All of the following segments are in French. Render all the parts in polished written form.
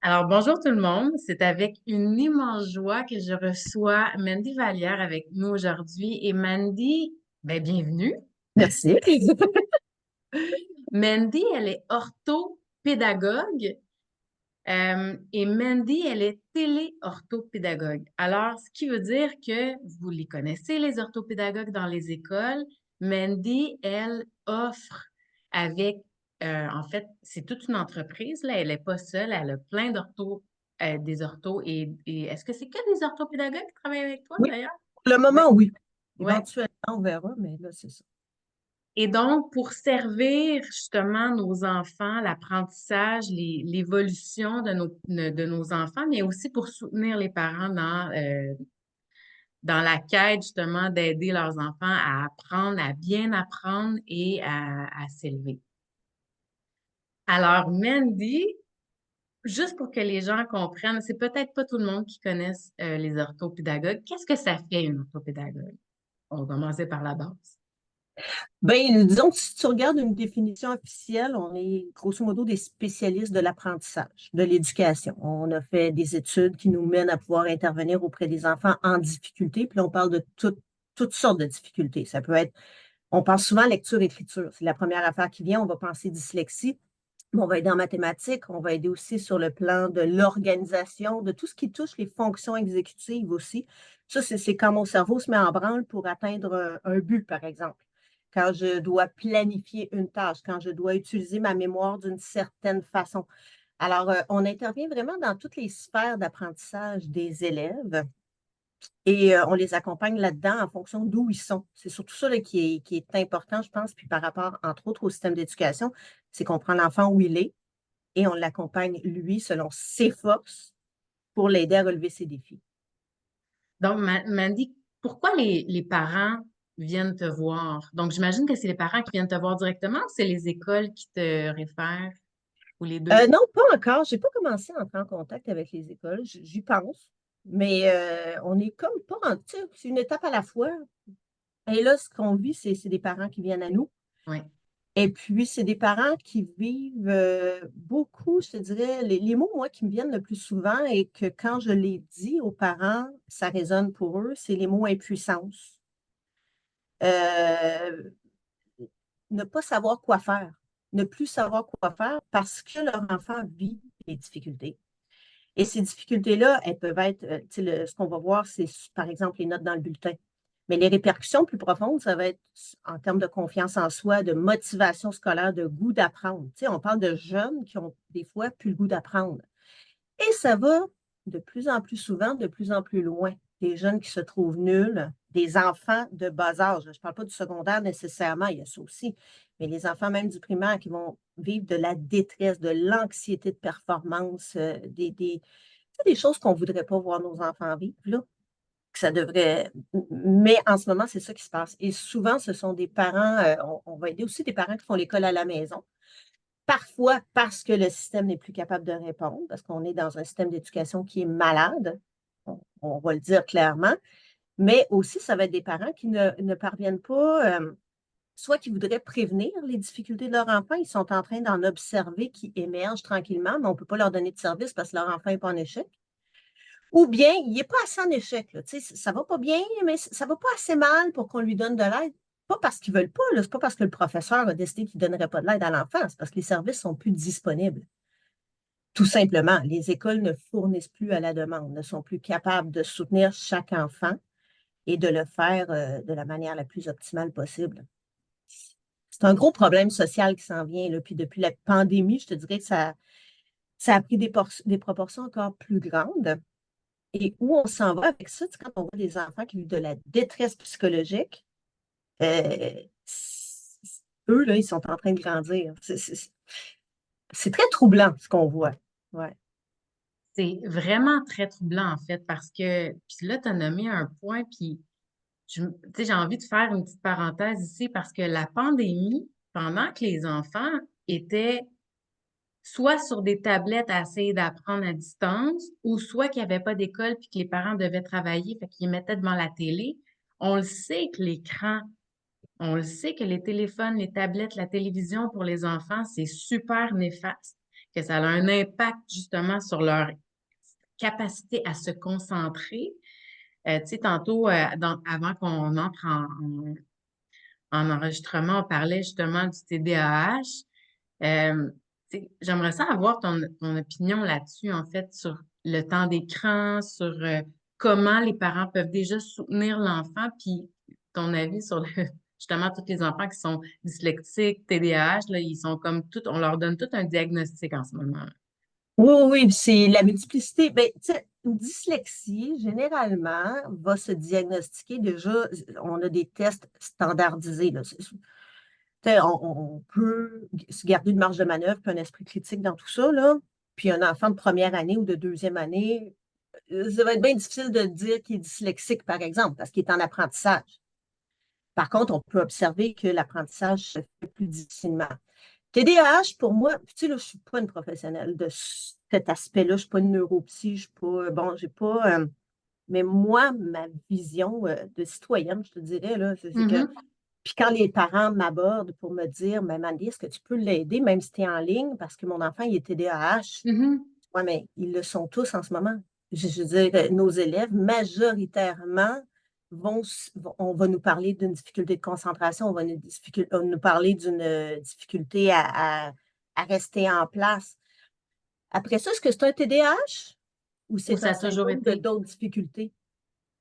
Alors, bonjour tout le monde. C'est avec une immense joie que je reçois Mandy Vallière avec nous aujourd'hui. Et Mandy, ben, bienvenue. Merci. Mandy, elle est orthopédagogue et Mandy, elle est téléorthopédagogue. Alors, ce qui veut dire que vous les connaissez, les orthopédagogues dans les écoles. Mandy, elle offre avec, en fait, c'est toute une entreprise, là, elle n'est pas seule, elle a plein des orthos et est-ce que c'est que des orthopédagogues qui travaillent avec toi Oui, d'ailleurs? pour le Oui. moment, oui. Ouais. Éventuellement, on verra, mais là, c'est ça. Et donc, pour servir justement nos enfants, l'apprentissage, l'évolution de nos enfants, mais aussi pour soutenir les parents dans la quête justement d'aider leurs enfants à apprendre, à bien apprendre et à s'élever. Alors, Mandy, juste pour que les gens comprennent, c'est peut-être pas tout le monde qui connaisse les orthopédagogues. Qu'est-ce que ça fait une orthopédagogue? On va commencer par la base. Ben, disons que si tu regardes une définition officielle, on est grosso modo des spécialistes de l'apprentissage, de l'éducation. On a fait des études qui nous mènent à pouvoir intervenir auprès des enfants en difficulté. Puis là, on parle de toutes sortes de difficultés. Ça peut être, on pense souvent lecture-écriture. C'est la première affaire qui vient. On va penser dyslexie. Mais on va aider en mathématiques. On va aider aussi sur le plan de l'organisation, de tout ce qui touche les fonctions exécutives aussi. Ça, c'est quand mon cerveau se met en branle pour atteindre un but, par exemple. Quand je dois planifier une tâche, quand je dois utiliser ma mémoire d'une certaine façon. Alors, on intervient vraiment dans toutes les sphères d'apprentissage des élèves et on les accompagne là-dedans en fonction d'où ils sont. C'est surtout ça là, qui est important, je pense, puis par rapport, entre autres, au système d'éducation, c'est qu'on prend l'enfant où il est et on l'accompagne, lui, selon ses forces pour l'aider à relever ses défis. Donc, Mandy, pourquoi les parents viennent te voir? Donc, j'imagine que c'est les parents qui viennent te voir directement ou c'est les écoles qui te réfèrent ou les deux? Non, pas encore. Je n'ai pas commencé à entrer en contact avec les écoles. J'y pense. Mais on est comme pas en, tu sais, c'est une étape à la fois. Et là, ce qu'on vit, c'est des parents qui viennent à nous. Oui. Et puis, c'est des parents qui vivent beaucoup, je te dirais, les mots, moi, qui me viennent le plus souvent et que quand je les dis aux parents, ça résonne pour eux, c'est les mots impuissance. Euh, Ne pas savoir quoi faire, ne plus savoir quoi faire parce que leur enfant vit des difficultés. Et ces difficultés-là, elles peuvent être, tu sais, ce qu'on va voir, c'est par exemple les notes dans le bulletin. Mais les répercussions plus profondes, ça va être en termes de confiance en soi, de motivation scolaire, de goût d'apprendre. Tu sais, on parle de jeunes qui ont des fois plus le goût d'apprendre. Et ça va de plus en plus souvent, de plus en plus loin. Des jeunes qui se trouvent nuls, des enfants de bas âge. Je ne parle pas du secondaire nécessairement, il y a ça aussi, mais les enfants même du primaire qui vont vivre de la détresse, de l'anxiété de performance, des choses qu'on ne voudrait pas voir nos enfants vivre, là, que ça devrait. Mais en ce moment, c'est ça qui se passe. Et souvent, ce sont des parents, on va aider aussi des parents qui font l'école à la maison. Parfois parce que le système n'est plus capable de répondre, parce qu'on est dans un système d'éducation qui est malade, on va le dire clairement, mais aussi ça va être des parents qui ne parviennent pas, soit qui voudraient prévenir les difficultés de leur enfant, ils sont en train d'en observer qui émergent tranquillement, mais on ne peut pas leur donner de service parce que leur enfant n'est pas en échec. Ou bien, il n'est pas assez en échec. Là. Ça ne va pas bien, mais ça ne va pas assez mal pour qu'on lui donne de l'aide. Pas parce qu'ils ne veulent pas, ce n'est pas parce que le professeur a décidé qu'il ne donnerait pas de l'aide à l'enfant, c'est parce que les services sont plus disponibles. Tout simplement, les écoles ne fournissent plus à la demande, ne sont plus capables de soutenir chaque enfant et de le faire de la manière la plus optimale possible. C'est un gros problème social qui s'en vient. Là. Puis depuis la pandémie, je te dirais que ça a pris des proportions encore plus grandes. Et où on s'en va avec ça, quand on voit des enfants qui vivent de la détresse psychologique, euh, eux, là, ils sont en train de grandir. C'est très troublant ce qu'on voit. Ouais. C'est vraiment très troublant, en fait, parce que, puis là, tu as nommé un point, puis tu sais, j'ai envie de faire une petite parenthèse ici parce que la pandémie, pendant que les enfants étaient soit sur des tablettes à essayer d'apprendre à distance, ou soit qu'il n'y avait pas d'école puis que les parents devaient travailler, fait qu'ils les mettaient devant la télé, on le sait que l'écran, on le sait que les téléphones, les tablettes, la télévision pour les enfants, c'est super néfaste. que ça a un impact justement sur leur capacité à se concentrer. Tu sais, tantôt, avant qu'on entre en enregistrement, on parlait justement du TDAH. Tu sais, j'aimerais ça avoir ton opinion là-dessus, en fait, sur le temps d'écran, sur comment les parents peuvent déjà soutenir l'enfant, puis ton avis sur justement tous les enfants qui sont dyslexiques, TDAH, là, ils sont comme tout, on leur donne tout un diagnostic en ce moment. Oui, oui, c'est la multiplicité. Ben, tu sais, une dyslexie, généralement, va se diagnostiquer déjà. On a des tests standardisés, là. Tu sais, on peut se garder une marge de manœuvre, puis un esprit critique dans tout ça, là. Puis un enfant de première année ou de deuxième année, ça va être bien difficile de dire qu'il est dyslexique, par exemple, parce qu'il est en apprentissage. Par contre, on peut observer que l'apprentissage se fait plus difficilement. TDAH, pour moi, tu sais, là, je ne suis pas une professionnelle de cet aspect-là. Je ne suis pas une neuropsy, je ne suis pas, bon, j'ai pas, mais moi, ma vision de citoyenne, je te dirais, là, c'est que, Mhm, puis quand les parents m'abordent pour me dire, mais Mandy, est-ce que tu peux l'aider, même si tu es en ligne, parce que mon enfant, il est TDAH. mhm. Oui, mais ils le sont tous en ce moment. Je veux dire, nos élèves, majoritairement, on va nous parler d'une difficulté de concentration, on va nous parler d'une difficulté à rester en place. Après ça, est-ce que c'est un TDAH ou Ou c'est ça un a toujours symptôme de été. d'autres difficultés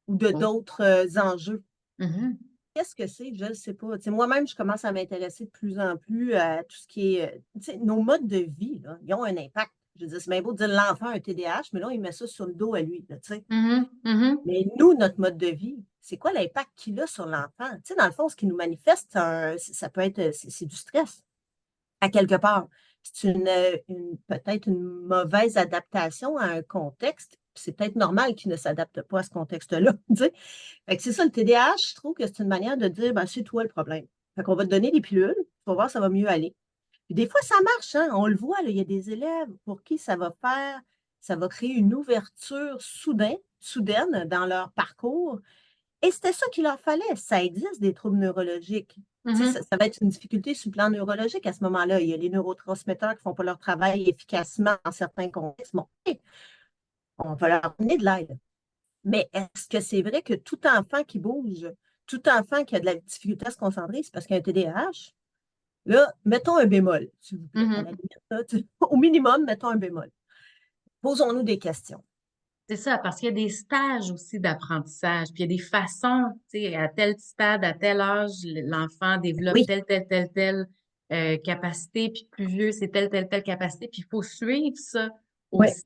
ou de Oh. d'autres enjeux? Mhm, Qu'est-ce que c'est? Je ne sais pas. Tu sais, moi-même, je commence à m'intéresser de plus en plus à tout ce qui est. Tu sais, nos modes de vie, là, ils ont un impact. Je veux dire, c'est bien beau de dire l'enfant a un TDAH, mais là, il met ça sur le dos à lui. Là, tu sais. mhm, mhm. Mais nous, notre mode de vie, c'est quoi l'impact qu'il a sur l'enfant? Tu sais, dans le fond, ce qui nous manifeste, ça peut être, c'est du stress, à quelque part. C'est peut-être une mauvaise adaptation à un contexte. C'est peut-être normal qu'il ne s'adapte pas à ce contexte-là. Tu sais. Fait que c'est ça, le TDAH, je trouve que c'est une manière de dire, ben, c'est toi le problème. Fait qu'on va te donner des pilules, tu vas voir, ça va mieux aller. Puis des fois, ça marche, hein? On le voit, là, il y a des élèves pour qui ça va créer une ouverture soudaine dans leur parcours. Et c'était ça qu'il leur fallait. Ça existe des troubles neurologiques. Tu sais, Mhm. ça va être une difficulté sur le plan neurologique à ce moment-là. Il y a les neurotransmetteurs qui ne font pas leur travail efficacement dans certains contextes. Bon, OK, on va leur donner de l'aide. Mais est-ce que c'est vrai que tout enfant qui bouge, tout enfant qui a de la difficulté à se concentrer, c'est parce qu'il y a un TDAH? Là, mettons un bémol, s'il vous plaît. À la Mhm. limite, là, au minimum, mettons un bémol. Posons-nous des questions. C'est ça, parce qu'il y a des stages aussi d'apprentissage, puis il y a des façons, tu sais, à tel stade, à tel âge, l'enfant développe Oui, telle capacité, puis plus vieux, c'est telle capacité, puis il faut suivre ça oui. aussi.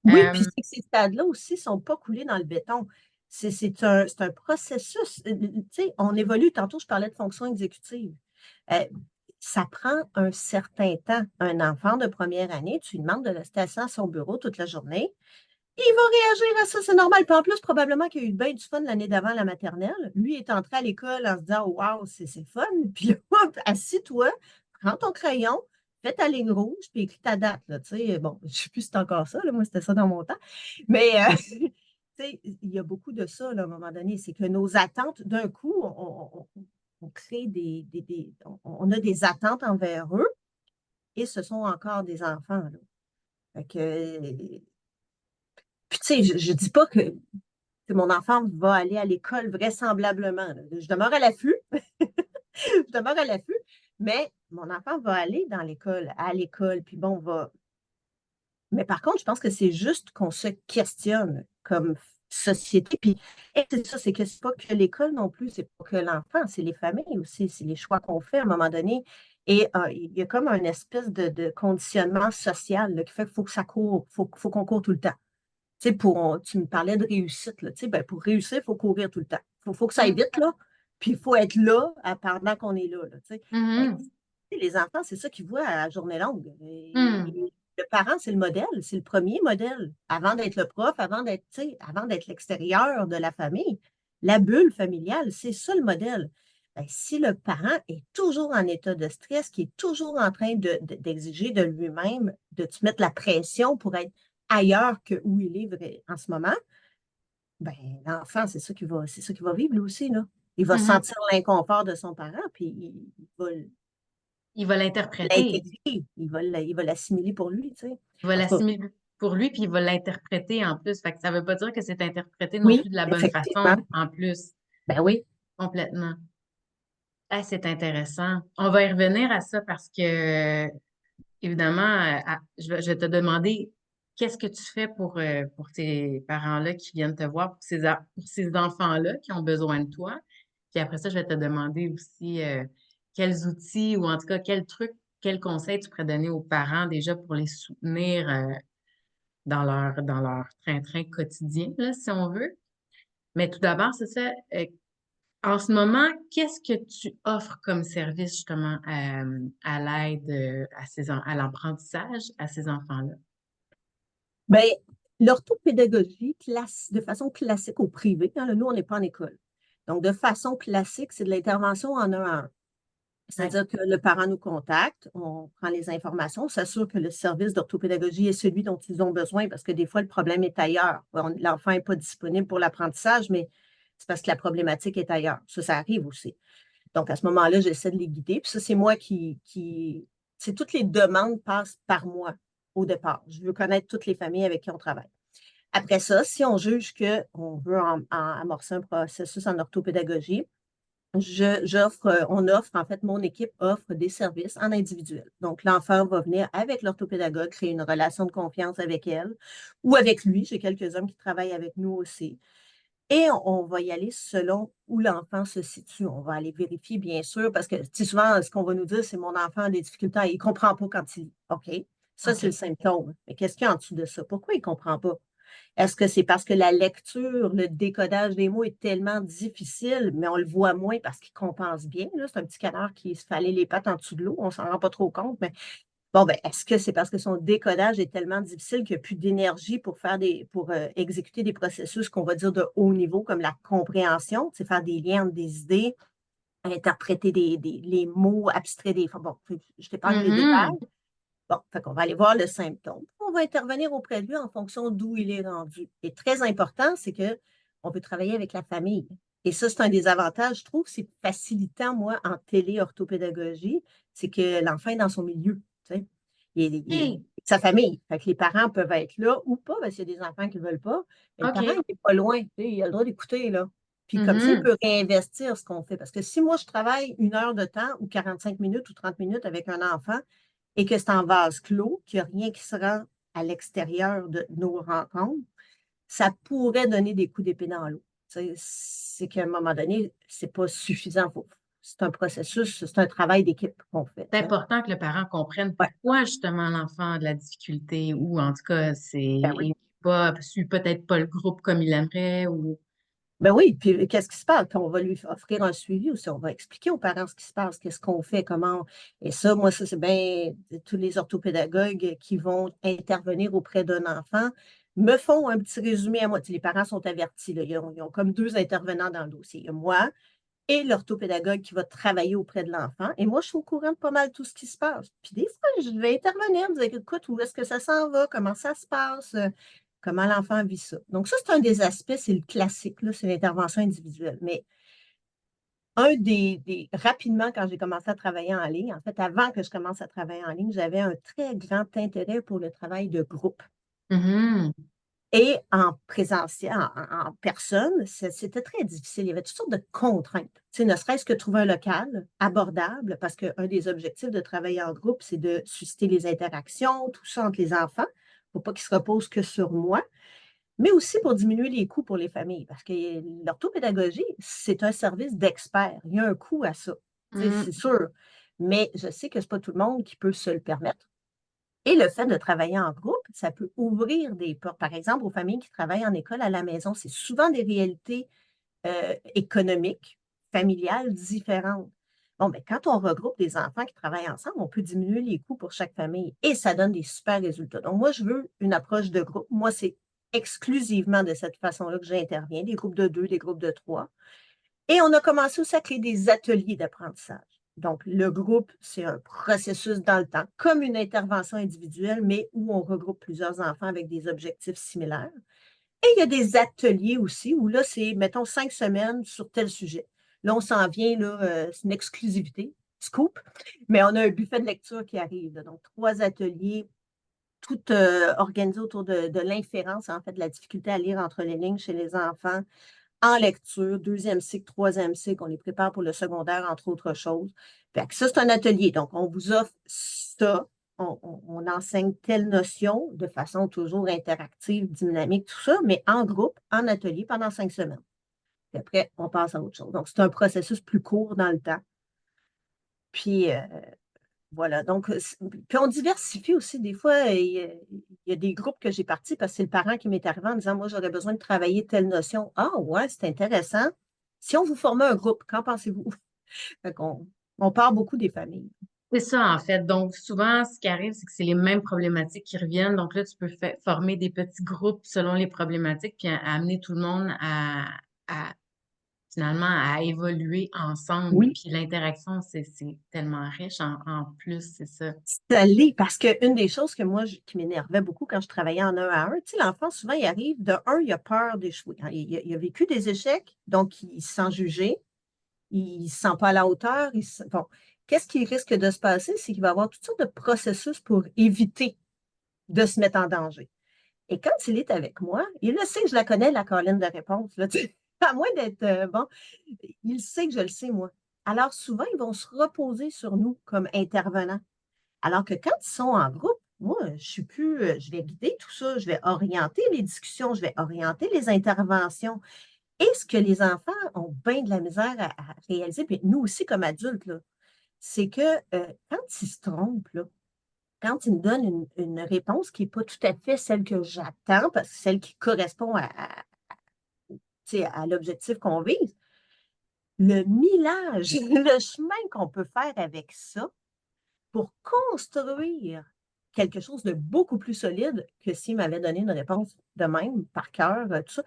Oui, puis Euh, c'est que ces stades-là aussi ne sont pas coulés dans le béton. C'est un processus. Tu sais, on évolue. Tantôt, je parlais de fonction exécutive. Euh, Ça prend un certain temps. Un enfant de première année, tu lui demandes de rester assis à son bureau toute la journée. Il va réagir à ça, c'est normal. Puis en plus, probablement qu'il y a eu bien du fun l'année d'avant la maternelle. Lui est entré à l'école en se disant waouh, c'est fun. Puis là, assis-toi, prends ton crayon, fais ta ligne rouge, puis écris ta date. Là, tu sais. Bon, je ne sais plus si c'est encore ça, là, moi, c'était ça dans mon temps. Mais tu sais, il y a beaucoup de ça là, à un moment donné. C'est que nos attentes, d'un coup, on crée on a des attentes envers eux et ce sont encore des enfants. Là. Fait que, puis, tu sais, je ne dis pas que mon enfant va aller à l'école vraisemblablement. Là. Je demeure à l'affût. Je demeure à l'affût. Mais mon enfant va aller à l'école. Puis bon, va. Mais par contre, je pense que c'est juste qu'on se questionne comme société. Puis, et c'est ça, c'est que c'est pas que l'école non plus, c'est pas que l'enfant, c'est les familles aussi, c'est les choix qu'on fait à un moment donné. Et il y a comme un espèce de conditionnement social là, qui fait qu'il faut que ça court, faut qu'on court tout le temps. Tu sais, tu me parlais de réussite, là, tu sais, ben, pour réussir, il faut courir tout le temps. Faut que ça aille hum, vite, là. Puis il faut être là pendant qu'on est là, tu sais. Ben, mhm, tu sais, les enfants, c'est ça qu'ils voient à la journée longue. hum, Et le parent, c'est le modèle, c'est le premier modèle. Avant d'être le prof, tu sais, avant d'être l'extérieur de la famille, la bulle familiale, c'est ça le modèle. Ben, si le parent est toujours en état de stress, qui est toujours en train d'exiger de lui-même, de te mettre la pression pour être ailleurs que où il est en ce moment, ben, l'enfant, c'est ça qu'il va vivre lui aussi, là. Il va mhm. sentir l'inconfort de son parent, puis il va Il va l'interpréter. l'intégrer, il va l'assimiler pour lui, tu sais. Il va En tout cas, l'assimiler pour lui, puis il va l'interpréter en plus. Fait que ça veut pas dire que c'est interprété non oui, plus de la bonne effectivement. façon, en plus, Ben oui. complètement. Ah, c'est intéressant. On va y revenir à ça parce que, évidemment, je vais te demander qu'est-ce que tu fais pour ces parents-là qui viennent te voir, pour ces enfants-là qui ont besoin de toi. Puis après ça, je vais te demander aussi quels outils ou en tout cas quels trucs, quels conseils tu pourrais donner aux parents déjà pour les soutenir dans leur train-train quotidien, là, si on veut. Mais tout d'abord, c'est ça. En ce moment, qu'est-ce que tu offres comme service justement à l'aide à l'apprentissage à ces enfants-là? Ben, l'orthopédagogie, de façon classique au privé, hein, là, nous, on n'est pas en école. Donc, de façon classique, c'est de l'intervention en un à un. Ouais. C'est-à-dire que le parent nous contacte, on prend les informations, on s'assure que le service d'orthopédagogie est celui dont ils ont besoin parce que des fois, le problème est ailleurs. L'enfant n'est pas disponible pour l'apprentissage, mais c'est parce que la problématique est ailleurs. Ça arrive aussi. Donc, à ce moment-là, j'essaie de les guider. Puis ça, c'est moi c'est toutes les demandes passent par moi au départ. Je veux connaître toutes les familles avec qui on travaille. Après ça, si on juge qu'on veut amorcer un processus en orthopédagogie, on offre, en fait, mon équipe offre des services en individuel. Donc, l'enfant va venir avec l'orthopédagogue, créer une relation de confiance avec elle ou avec lui. J'ai quelques hommes qui travaillent avec nous aussi. Et on va y aller selon où l'enfant se situe. On va aller vérifier, bien sûr, parce que souvent, ce qu'on va nous dire, c'est mon enfant a des difficultés, il ne comprend pas quand il lit. OK, ça, c'est le OK. symptôme. Mais qu'est-ce qu'il y a en dessous de ça? Pourquoi il ne comprend pas? Est-ce que c'est parce que la lecture, le décodage des mots est tellement difficile, mais on le voit moins parce qu'il compense bien? C'est un petit canard qui se fait aller les pattes en dessous de l'eau, on ne s'en rend pas trop compte, mais bon, ben, est-ce que c'est parce que son décodage est tellement difficile qu'il n'y a plus d'énergie pour exécuter des processus qu'on va dire de haut niveau, comme la compréhension, c'est faire des liens entre des idées, interpréter les mots abstraits des... Bon, je t'épargne les détails. Mhm. Bon, fait qu'on va aller voir le symptôme. On va intervenir auprès de lui en fonction d'où il est rendu. Et très important, c'est que on peut travailler avec la famille. Et ça, c'est un des avantages, je trouve, c'est facilitant, moi, en téléorthopédagogie, c'est que l'enfant est dans son milieu. Tu sais. OK. Sa famille. Fait que les parents peuvent être là ou pas, parce qu'il y a des enfants qui ne veulent pas. Mais le parent, il OK. n'est pas loin. Tu sais, il a le droit d'écouter, là. Puis comme ça, il Mhm. peut réinvestir ce qu'on fait. Parce que si moi, je travaille 1 heure de temps ou 45 minutes ou 30 minutes avec un enfant, et que c'est en vase clos, qu'il n'y a rien qui se rend à l'extérieur de nos rencontres, ça pourrait donner des coups d'épée dans l'eau. C'est qu'à un moment donné, ce n'est pas suffisant. C'est un processus, c'est un travail d'équipe qu'on fait. C'est T'sais. important que le parent comprenne Ouais, pourquoi justement l'enfant a de la difficulté ou en tout cas, ben oui. il suit peut-être pas le groupe comme il aimerait ou. Ben oui, puis qu'est-ce qui se passe? Puis on va lui offrir un suivi aussi. On va expliquer aux parents ce qui se passe, qu'est-ce qu'on fait, comment. Et ça, moi, ça, c'est bien tous les orthopédagogues qui vont intervenir auprès d'un enfant me font un petit résumé à moi. Les parents sont avertis, là. Ils ont comme 2 intervenants dans le dossier. Il y a moi et l'orthopédagogue qui va travailler auprès de l'enfant. Et moi, je suis au courant de pas mal tout ce qui se passe. Puis des fois, je vais intervenir, dire, écoute, où est-ce que ça s'en va? Comment ça se passe? Comment l'enfant vit ça. Donc, ça, c'est un des aspects, c'est le classique, là, c'est l'intervention individuelle. Mais rapidement, quand j'ai commencé à travailler en ligne, en fait, avant que je commence à travailler en ligne, j'avais un très grand intérêt pour le travail de groupe. Mhm. Et en présentiel, en personne, c'était très difficile. Il y avait toutes sortes de contraintes. Tu sais, ne serait-ce que trouver un local abordable, parce qu'un des objectifs de travailler en groupe, c'est de susciter les interactions, tout ça entre les enfants, pour pas qu'ils se reposent que sur moi, mais aussi pour diminuer les coûts pour les familles, parce que l'orthopédagogie, c'est un service d'expert. Il y a un coût à ça, tu sais, c'est Mhm. sûr. Mais je sais que ce n'est pas tout le monde qui peut se le permettre. Et le fait de travailler en groupe, ça peut ouvrir des portes. Par exemple, aux familles qui travaillent en école à la maison, c'est souvent des réalités économiques, familiales différentes. Bon, mais quand on regroupe des enfants qui travaillent ensemble, on peut diminuer les coûts pour chaque famille et ça donne des super résultats. Donc, moi, je veux une approche de groupe. Moi, c'est exclusivement de cette façon-là que j'interviens, des groupes de 2, des groupes de 3. Et on a commencé aussi à créer des ateliers d'apprentissage. Donc, le groupe, c'est un processus dans le temps, comme une intervention individuelle, mais où on regroupe plusieurs enfants avec des objectifs similaires. Et il y a des ateliers aussi, où là, c'est, mettons, 5 semaines sur tel sujet. Là, on s'en vient, là, c'est une exclusivité. scoop, mais on a un buffet de lecture qui arrive. Donc, 3 ateliers, tout organisé autour de l'inférence, en fait, de la difficulté à lire entre les lignes chez les enfants en lecture, 2e cycle, 3e cycle, on les prépare pour le secondaire, entre autres choses. Fait que ça, c'est un atelier. Donc, on vous offre ça. On enseigne telle notion de façon toujours interactive, dynamique, tout ça, mais en groupe, en atelier, pendant 5 semaines. Puis après, on passe à autre chose. Donc, c'est un processus plus court dans le temps. Puis, voilà. Donc, puis on diversifie aussi. Des fois, il y a des groupes que j'ai partis parce que c'est le parent qui m'est arrivé en disant, moi, j'aurais besoin de travailler telle notion. Ah, ouais, c'est intéressant. Si on vous formait un groupe, qu'en pensez-vous? Fait qu'on on part beaucoup des familles. C'est ça, en fait. Donc, souvent, ce qui arrive, c'est que c'est les mêmes problématiques qui reviennent. Donc là, tu peux former des petits groupes selon les problématiques, puis amener tout le monde finalement, à évoluer ensemble. Oui, Puis l'interaction, c'est tellement riche en plus, c'est ça. ça l'est, parce qu'une des choses que moi, qui m'énervait beaucoup quand je travaillais en un à un, tu sais, l'enfant, souvent, il arrive, de un, il a peur d'échouer. Il a vécu des échecs, donc il se sent jugé, il ne se sent pas à la hauteur. Bon, qu'est-ce qui risque de se passer? C'est qu'il va y avoir toutes sortes de processus pour éviter de se mettre en danger. Et quand il est avec moi, il le sait que je la connais, la colline de réponse. Là, à moins d'être bon, il sait que je le sais, moi. Alors, souvent, ils vont se reposer sur nous comme intervenants. Alors que quand ils sont en groupe, moi, je suis plus, je vais guider tout ça, je vais orienter les discussions, je vais orienter les interventions. Et ce que les enfants ont bien de la misère à réaliser, puis nous aussi comme adultes, là, c'est que quand ils se trompent, là, quand ils me donnent une réponse qui n'est pas tout à fait celle que j'attends, parce que celle qui correspond à l'objectif qu'on vise, le millage, le chemin qu'on peut faire avec ça pour construire quelque chose de beaucoup plus solide que s'il m'avait donné une réponse de même, par cœur, tout ça.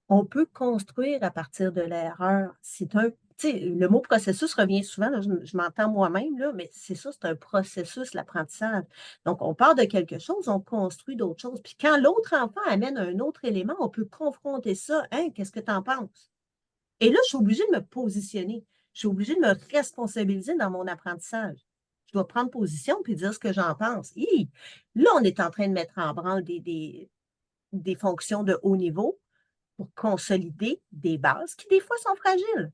On peut construire à partir de l'erreur. C'est un, tu sais, le mot processus revient souvent, là, je m'entends moi-même, là, mais c'est ça, c'est un processus, l'apprentissage. Donc, on part de quelque chose, on construit d'autres choses. Puis quand l'autre enfant amène un autre élément, on peut confronter ça. Hein, qu'est-ce que tu en penses? Et là, je suis obligée de me positionner. Je suis obligée de me responsabiliser dans mon apprentissage. Je dois prendre position puis dire ce que j'en pense. Là, on est en train de mettre en branle des fonctions de haut niveau pour consolider des bases qui, des fois, sont fragiles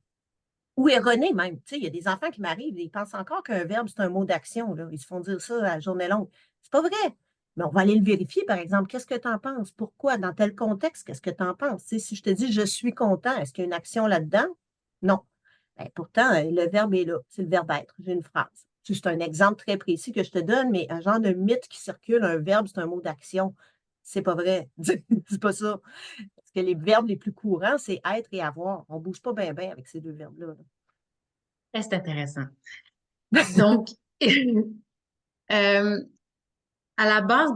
ou erronées même. Tu sais, il y a des enfants qui m'arrivent, ils pensent encore qu'un verbe, c'est un mot d'action. Là. Ils se font dire ça à la journée longue. C'est pas vrai. Mais on va aller le vérifier, par exemple. Qu'est-ce que tu en penses? Pourquoi? Dans tel contexte, qu'est-ce que tu en penses? Tu sais, si je te dis je suis content, est-ce qu'il y a une action là-dedans? Non. Ben, pourtant, le verbe est là. C'est le verbe être. J'ai une phrase. C'est un exemple très précis que je te donne, mais un genre de mythe qui circule, un verbe, c'est un mot d'action. C'est pas vrai. C'est pas ça. Parce que les verbes les plus courants, c'est être et avoir. On ne bouge pas bien avec ces deux verbes-là. Là. C'est intéressant. Donc, euh, à la base,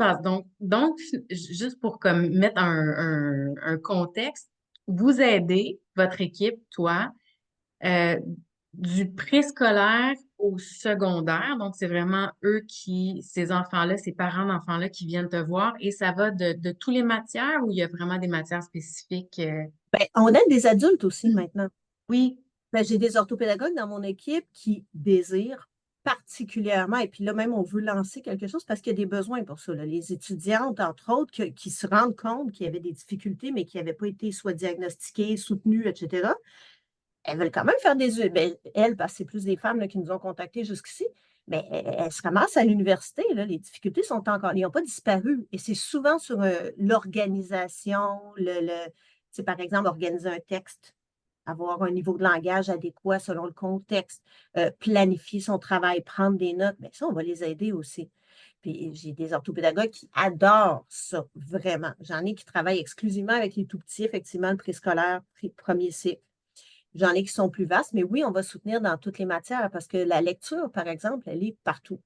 donc, juste pour comme mettre un contexte, vous aidez votre équipe, toi, euh, du préscolaire au secondaire. Donc, c'est vraiment ces enfants-là, ces parents d'enfants-là qui viennent te voir et ça va de toutes les matières ou il y a vraiment des matières spécifiques? Ben, on aide des adultes aussi maintenant. Oui. Ben, j'ai des orthopédagogues dans mon équipe qui désirent particulièrement, et puis là même, on veut lancer quelque chose parce qu'il y a des besoins pour ça. Là. Les étudiantes, entre autres, qui se rendent compte qu'il y avait des difficultés, mais qui n'avaient pas été soit diagnostiquées, soutenues, etc. Elles veulent quand même faire des... Ben, elles, parce que c'est plus des femmes là, qui nous ont contactés jusqu'ici, mais elles se ramassent à l'université. Là, les difficultés sont encore... Ils n'ont pas disparu. Et c'est souvent sur l'organisation, par exemple, organiser un texte, avoir un niveau de langage adéquat selon le contexte, planifier son travail, prendre des notes. Bien, ça, on va les aider aussi. Puis j'ai des orthopédagogues qui adorent ça, vraiment. J'en ai qui travaillent exclusivement avec les tout-petits, effectivement, le préscolaire, premier cycle. J'en ai qui sont plus vastes, mais oui, on va soutenir dans toutes les matières parce que la lecture, par exemple, elle est partout.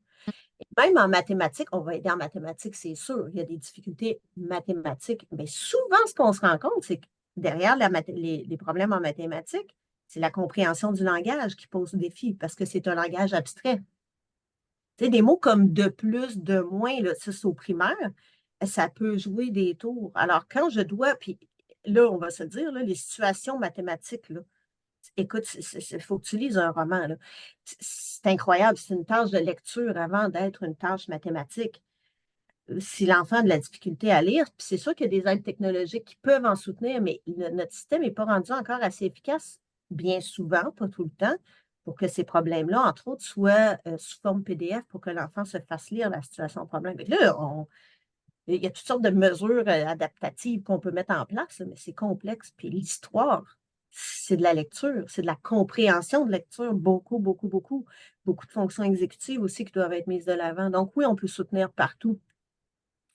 Et même en mathématiques, on va aider en mathématiques, c'est sûr. Il y a des difficultés mathématiques. Mais souvent, ce qu'on se rend compte, c'est que derrière les problèmes en mathématiques, c'est la compréhension du langage qui pose défi parce que c'est un langage abstrait. Tu sais, des mots comme de plus, de moins, là, ça, c'est au primaire, ça peut jouer des tours. Alors, quand je dois, puis là, on va se dire, là, les situations mathématiques, là, écoute, il faut que tu lises un roman, là. C'est incroyable, c'est une tâche de lecture avant d'être une tâche mathématique. Si l'enfant a de la difficulté à lire, puis c'est sûr qu'il y a des aides technologiques qui peuvent en soutenir, mais notre système n'est pas rendu encore assez efficace, bien souvent, pas tout le temps, pour que ces problèmes-là, entre autres, soient sous forme PDF pour que l'enfant se fasse lire la situation de problème. Et là, il y a toutes sortes de mesures adaptatives qu'on peut mettre en place, là, mais c'est complexe. Puis l'histoire, c'est de la lecture, c'est de la compréhension de lecture, beaucoup, beaucoup, beaucoup. Beaucoup de fonctions exécutives aussi qui doivent être mises de l'avant. Donc oui, on peut soutenir partout.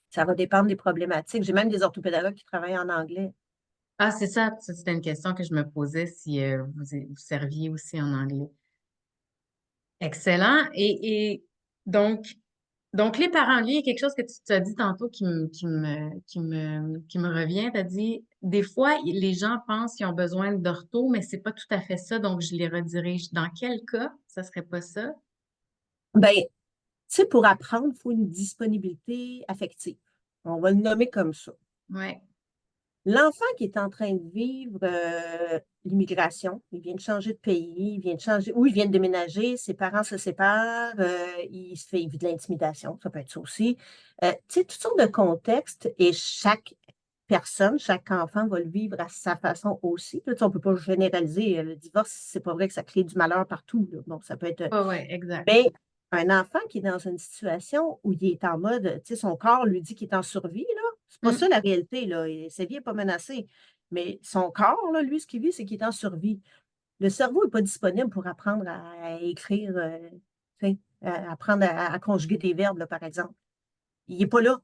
Ça va dépendre des problématiques. J'ai même des orthopédagogues qui travaillent en anglais. Ah, c'est ça. Ça, c'était une question que je me posais si vous serviez aussi en anglais. Excellent. Et donc, les parents, lui, il y a quelque chose que tu as dit tantôt qui me revient. Tu as dit, des fois, les gens pensent qu'ils ont besoin d'ortho, mais c'est pas tout à fait ça, donc je les redirige. Dans quel cas, ça serait pas ça? Ben, tu sais, pour apprendre, il faut une disponibilité affective. On va le nommer comme ça. Ouais. L'enfant qui est en train de vivre l'immigration, il vient de changer de pays, il vient de changer, ou il vient de déménager, ses parents se séparent, il se fait vivre de l'intimidation, ça peut être ça aussi. Tu sais, toutes sortes de contextes et chaque personne, chaque enfant va le vivre à sa façon aussi. Là, tu sais, on ne peut pas généraliser. Le divorce, c'est pas vrai que ça crée du malheur partout, là. Bon, ça peut être. Ouais, ouais, exact. Mais un enfant qui est dans une situation où il est en mode, tu sais, son corps lui dit qu'il est en survie, là. C'est pas ça Mm. la réalité, là. Sa vie n'est pas menacée. Mais son corps, là, lui, ce qu'il vit, c'est qu'il est en survie. Le cerveau n'est pas disponible pour apprendre à écrire, tu sais, apprendre à conjuguer des verbes, là, par exemple. Il n'est pas là.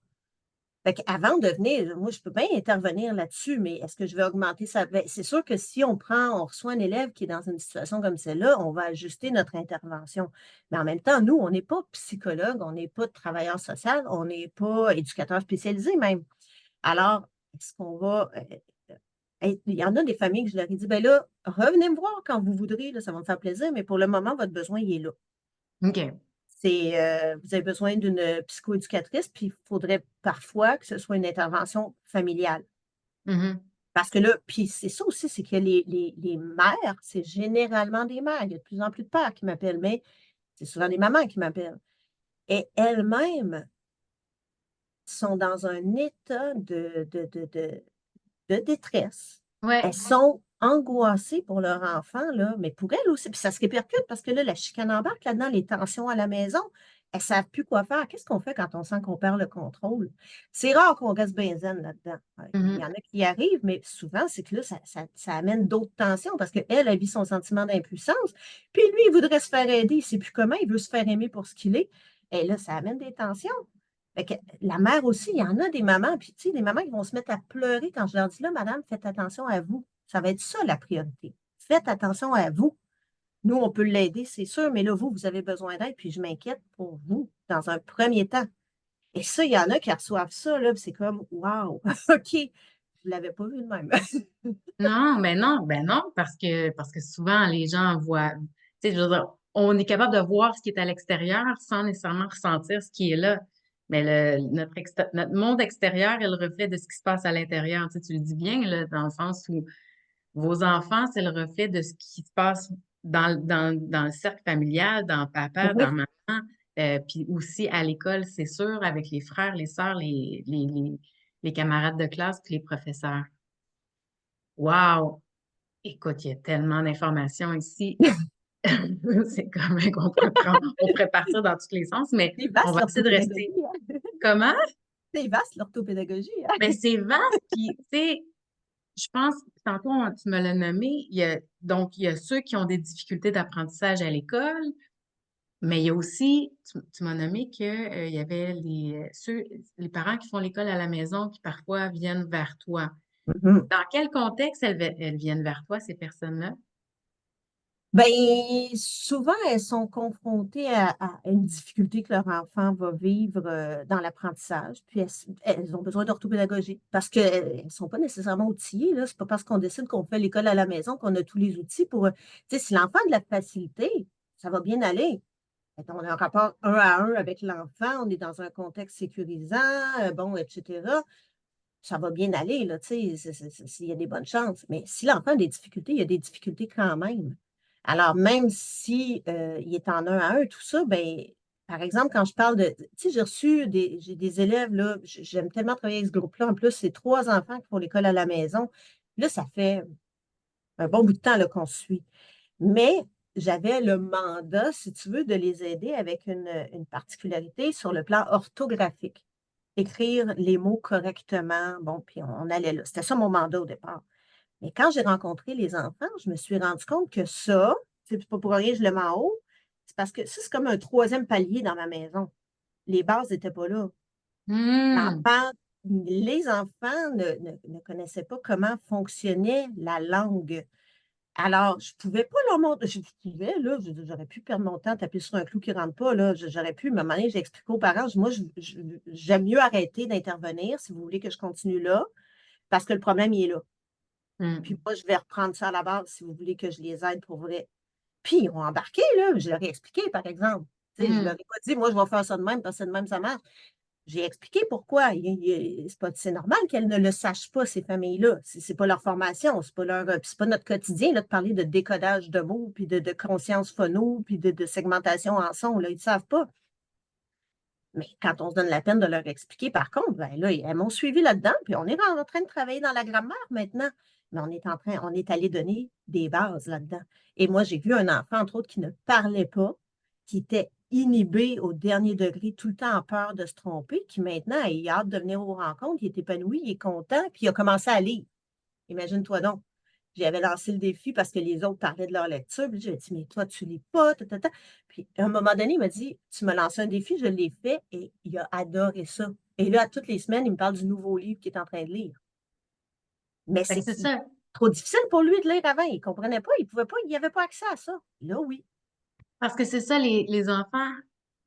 Fait qu'avant de venir, moi, je peux bien intervenir là-dessus, mais est-ce que je vais augmenter ça? Ben, c'est sûr que si on reçoit un élève qui est dans une situation comme celle-là, on va ajuster notre intervention. Mais en même temps, nous, on n'est pas psychologue, on n'est pas travailleur social, on n'est pas éducateur spécialisé même. Alors, est-ce qu'on va. Il y en a des familles que je leur ai dit, ben là, revenez me voir quand vous voudrez, là, ça va me faire plaisir, mais pour le moment, votre besoin, il est là. OK. Vous avez besoin d'une psychoéducatrice, puis il faudrait parfois que ce soit une intervention familiale. Mhm. Parce que là, puis c'est ça aussi, c'est que les mères, c'est généralement des mères. Il y a de plus en plus de pères qui m'appellent, mais c'est souvent des mamans qui m'appellent. Et elles-mêmes sont dans un état de détresse. Ouais. Elles sont angoissées pour leur enfant, là, mais pour elles aussi. Puis ça se répercute parce que là, la chicane embarque là-dedans, les tensions à la maison. Elles ne savent plus quoi faire. Qu'est-ce qu'on fait quand on sent qu'on perd le contrôle? C'est rare qu'on reste bien zen là-dedans. Ouais, il y Mhm. en a qui y arrivent, mais souvent, c'est que là, ça amène d'autres tensions parce qu'elle, elle vit son sentiment d'impuissance. Puis lui, il voudrait se faire aider. Il ne sait plus comment. Il veut se faire aimer pour ce qu'il est. Et là, ça amène des tensions. Fait que la mère aussi, il y en a des mamans, puis tu sais, des mamans qui vont se mettre à pleurer quand je leur dis là, madame, faites attention à vous. Ça va être ça la priorité. Faites attention à vous. Nous, on peut l'aider, c'est sûr, mais là, vous avez besoin d'aide, puis je m'inquiète pour vous dans un premier temps. Et ça, il y en a qui reçoivent ça, là, puis c'est comme Wow, OK, je ne l'avais pas vu de même. Non, ben non, parce que souvent les gens voient, tu sais, je veux dire, on est capable de voir ce qui est à l'extérieur sans nécessairement ressentir ce qui est là. Mais notre monde extérieur est le reflet de ce qui se passe à l'intérieur. Tu sais, tu le dis bien, là, dans le sens où vos enfants, c'est le reflet de ce qui se passe dans le cercle familial, dans papa, dans Oui, maman, puis aussi à l'école, c'est sûr, avec les frères, les sœurs, les camarades de classe, puis les professeurs. Wow! Écoute, il y a tellement d'informations ici. C'est comme on pourrait partir dans tous les sens, mais c'est on vaste va essayer de l'orthopédagogie, rester. hein? Comment? C'est vaste l'orthopédagogie, hein? Mais c'est vaste, puis tu sais, je pense, tantôt tu me l'as nommé, il y a ceux qui ont des difficultés d'apprentissage à l'école, mais il y a aussi, tu m'as nommé il y avait les parents qui font l'école à la maison qui parfois viennent vers toi. Mhm. Dans quel contexte elles viennent vers toi, ces personnes-là? Ben, souvent, elles sont confrontées à une difficulté que leur enfant va vivre dans l'apprentissage, puis elles ont besoin d'orthopédagogie parce qu'elles ne sont pas nécessairement outillées, là. C'est pas parce qu'on décide qu'on fait l'école à la maison qu'on a tous les outils pour. Tu sais, si l'enfant a de la facilité, ça va bien aller. Fait on a un rapport un à un avec l'enfant, on est dans un contexte sécurisant, bon, etc. ça va bien aller, là, tu sais, il y a des bonnes chances. Mais si l'enfant a des difficultés, il y a des difficultés quand même. Alors, même si il est en 1 à 1, tout ça, ben, par exemple, quand je parle de, tu sais, j'ai des élèves, là, j'aime tellement travailler avec ce groupe-là. En plus, c'est 3 enfants qui font l'école à la maison. Là, ça fait un bon bout de temps, là, qu'on se suit. Mais j'avais le mandat, si tu veux, de les aider avec une particularité sur le plan orthographique. Écrire les mots correctement. Bon, puis on allait là. C'était ça mon mandat au départ. Mais quand j'ai rencontré les enfants, je me suis rendu compte que ça, c'est pas pour rien que je le mets en haut, c'est parce que ça, c'est comme un troisième palier dans ma maison. Les bases n'étaient pas là. Hmm. L'enfant, les enfants ne connaissaient pas comment fonctionnait la langue. Alors, je ne pouvais pas leur montrer. Je pouvais, là, j'aurais pu perdre mon temps à taper sur un clou qui ne rentre pas. Là. J'aurais pu, mais à un moment donné, j'ai expliqué aux parents, moi, j'aime mieux arrêter d'intervenir si vous voulez que je continue là, parce que le problème, il est là. Puis Hmm. moi, je vais reprendre ça à la base si vous voulez que je les aide pour vrai. Puis ils ont embarqué, là. Je leur ai expliqué, par exemple. Tu sais, je leur Hmm. ai pas dit, moi, je vais faire ça de même, parce que de même, ça marche. J'ai expliqué pourquoi. C'est normal qu'elles ne le sachent pas, ces familles-là. C'est pas leur formation, c'est pas notre quotidien là, de parler de décodage de mots, puis de conscience phono, puis de segmentation en son. Là, ils ne savent pas. Mais quand on se donne la peine de leur expliquer, par contre, ben là, elles m'ont suivi là-dedans, puis on est en train de travailler dans la grammaire maintenant. Mais on est allé donner des bases là-dedans. Et moi, j'ai vu un enfant, entre autres, qui ne parlait pas, qui était inhibé au dernier degré, tout le temps en peur de se tromper, qui maintenant, il a hâte de venir aux rencontres, il est épanoui, il est content, puis il a commencé à lire. Imagine-toi donc. J'avais lancé le défi parce que les autres parlaient de leur lecture. Puis j'ai dit, mais toi, tu lis pas. Ta, ta, ta. Puis à un moment donné, il m'a dit, tu m'as lancé un défi, je l'ai fait et il a adoré ça. Et là, toutes les semaines, il me parle du nouveau livre qu'il est en train de lire. Mais Fait que c'est c'est ça. trop difficile pour lui de lire avant. Il ne comprenait pas, il pouvait pas, il n'avait pas accès à ça. Là, oui. Parce que c'est ça, les enfants.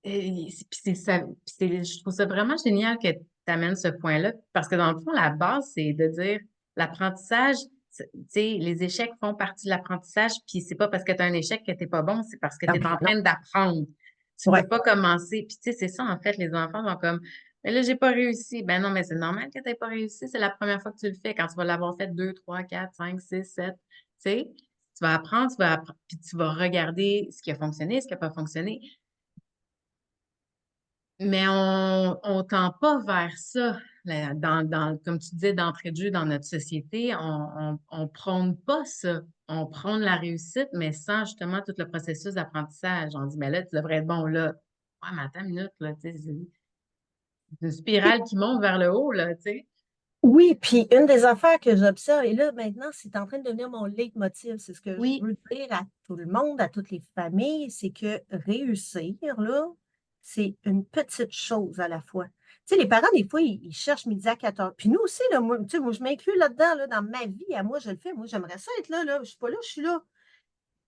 Puis c'est ça, puis je trouve ça vraiment génial que tu amènes ce point-là. Parce que dans le fond, la base, c'est de dire l'apprentissage, tu sais, les échecs font partie de l'apprentissage, puis c'est pas parce que tu as un échec que t'es pas bon, c'est parce que Ah tu es oui, en non. train d'apprendre. Tu Ouais. peux pas commencer. Puis tu sais, c'est ça, en fait, les enfants sont comme, mais là, j'ai pas réussi. Ben non, mais c'est normal que tu pas réussi. C'est la première fois que tu le fais. Quand tu vas l'avoir fait 2, 3, 4, 5, 6, 7, tu sais, tu vas apprendre, puis tu vas regarder ce qui a fonctionné, ce qui n'a pas fonctionné. Mais on tend pas vers ça. Là, comme tu disais, d'entrée de jeu dans notre société, on prône pas ça. On prône la réussite, mais sans justement tout le processus d'apprentissage. On dit, mais là, tu devrais être bon là. Ouais, mais attends une minute, là, tu sais, c'est une spirale qui monte vers le haut, là, tu sais. Oui, puis une des affaires que j'observe, et là, maintenant, c'est en train de devenir mon leitmotiv, c'est ce que je Oui, veux dire à tout le monde, à toutes les familles, c'est que réussir, là, c'est une petite chose à la fois. Tu sais, les parents, des fois, ils cherchent midi à 14. Puis nous aussi, là, moi, tu sais, moi, je m'inclus là-dedans, là, dans ma vie, à moi, je le fais. Moi, j'aimerais ça être là, là. Je suis pas là, je suis là.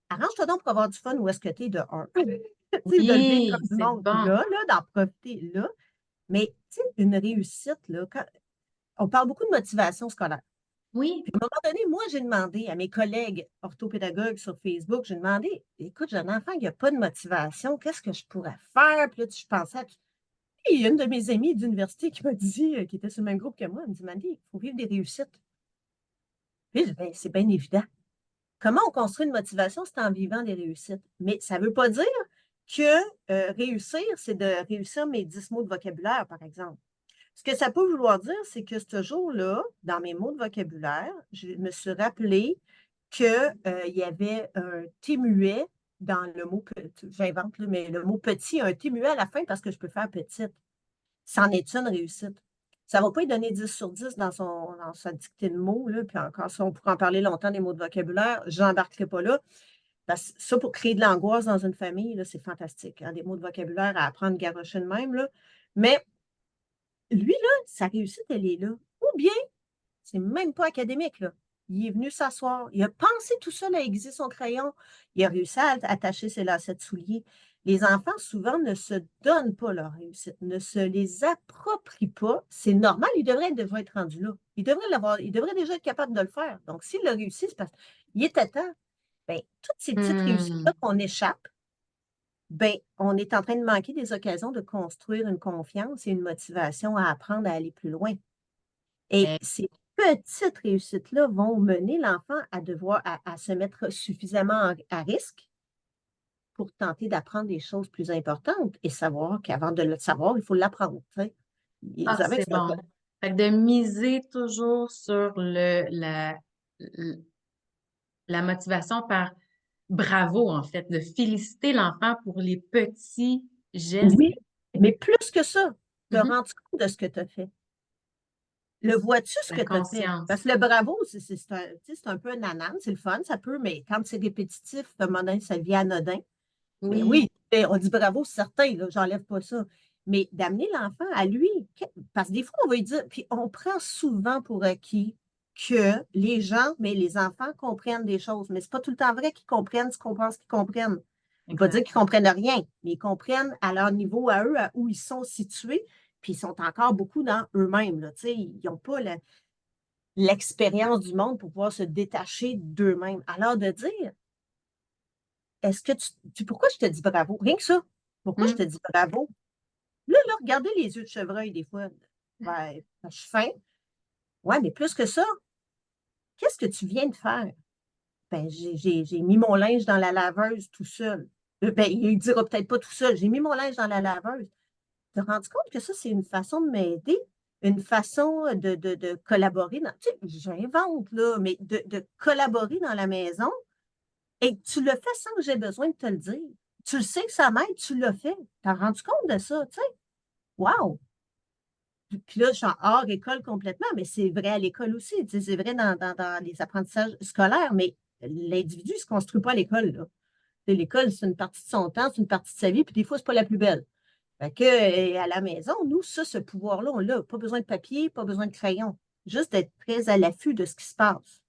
Arrange-toi donc pour avoir du fun où est-ce que tu es de un. Tu sais, de le vivre oui, comme du c'est monde bon. là, d'en profiter là. Mais, tu sais, une réussite, là, on parle beaucoup de motivation scolaire. Oui. Puis à un moment donné, moi, j'ai demandé à mes collègues orthopédagogues sur Facebook, j'ai demandé, écoute, j'ai un enfant qui n'a pas de motivation, qu'est-ce que je pourrais faire? Puis là, je pensais à tout. Puis il y a une de mes amies d'université qui m'a dit, qui était sur le même groupe que moi, elle me dit, Mandy, il faut vivre des réussites. Puis j'ai dit, ben, c'est bien évident. Comment on construit une motivation? C'est en vivant des réussites. Mais ça ne veut pas dire que réussir, c'est de réussir mes 10 mots de vocabulaire, par exemple. Ce que ça peut vouloir dire, c'est que ce jour-là, dans mes mots de vocabulaire, je me suis rappelé qu'il y avait un T muet dans le mot, j'invente, là, mais le mot petit, un T muet à la fin parce que je peux faire petite. C'en est une réussite. Ça ne va pas lui donner 10 sur 10 dans sa dictée de mots, là, puis encore ça, on pourrait en parler longtemps des mots de vocabulaire. Je n'embarquerai pas là. Parce que ça, pour créer de l'angoisse dans une famille, là, c'est fantastique, hein, des mots de vocabulaire à apprendre garocher de même. Là. Mais lui, là, sa réussite, elle est là. Ou bien, c'est même pas académique, là. Il est venu s'asseoir. Il a pensé tout seul à aiguiser son crayon. Il a réussi à attacher ses lacets de souliers. Les enfants, souvent, ne se donnent pas leur réussite, ne se les approprient pas. C'est normal, ils devraient déjà être rendus là. Ils devraient l'avoir, ils devraient déjà être capables de le faire. Donc, s'il l'a réussi, c'est parce qu'il est à temps. Bien, toutes ces petites réussites-là Hmm. qu'on échappe, ben, on est en train de manquer des occasions de construire une confiance et une motivation à apprendre à aller plus loin. Et Eh, ces petites réussites-là vont mener l'enfant à devoir à se mettre suffisamment à risque pour tenter d'apprendre des choses plus importantes et savoir qu'avant de le savoir, il faut l'apprendre. Tu sais. Vous ah, savez que c'est c'est un peu. bon. Fait que de miser toujours sur la motivation par bravo, en fait, de féliciter l'enfant pour les petits gestes. Oui, mais plus que ça, te Mhm. rendre compte de ce que tu as fait. Le vois-tu ce La que tu as fait? Parce conscience. que le bravo, c'est un, tu sais, c'est un peu un ananas, c'est le fun, ça peut, mais quand c'est répétitif, à un moment donné, ça devient anodin. Mais Oui. oui, on dit bravo, c'est certain, là, j'enlève pas ça. Mais d'amener l'enfant à lui, parce que des fois, on va lui dire, puis on prend souvent pour acquis que les gens, mais les enfants comprennent des choses, mais c'est pas tout le temps vrai qu'ils comprennent ce qu'on pense qu'ils comprennent. Je ne veux pas dire Exact. qu'ils comprennent rien, mais ils comprennent à leur niveau, à eux, à où ils sont situés, puis ils sont encore beaucoup dans eux-mêmes. Là, tu sais, ils n'ont pas l'expérience du monde pour pouvoir se détacher d'eux-mêmes. Alors de dire, est-ce que pourquoi je te dis bravo? Rien que ça. Pourquoi je te Mm. dis bravo? Là, regardez les yeux de chevreuil des fois. Ben, je suis faim. Ouais, mais plus que ça, qu'est-ce que tu viens de faire? Ben, j'ai mis mon linge dans la laveuse tout seul. Ben, il ne dira peut-être pas tout seul. J'ai mis mon linge dans la laveuse. Tu te rends compte que ça, c'est une façon de m'aider, une façon de collaborer. Tu sais, j'invente, là, mais de collaborer dans la maison et tu le fais sans que j'ai besoin de te le dire. Tu le sais que ça m'aide, tu l'as fait. Tu t'es rendu compte de ça, tu sais? Wow! Puis là, je suis en hors école complètement, mais c'est vrai à l'école aussi. Tu sais, c'est vrai dans les apprentissages scolaires, mais l'individu ne se construit pas à l'école, là. Tu sais, l'école, c'est une partie de son temps, c'est une partie de sa vie, puis des fois, c'est pas la plus belle. Fait que, à la maison, nous, ça, ce pouvoir-là, on l'a. Pas besoin de papier, pas besoin de crayon. Juste d'être très à l'affût de ce qui se passe,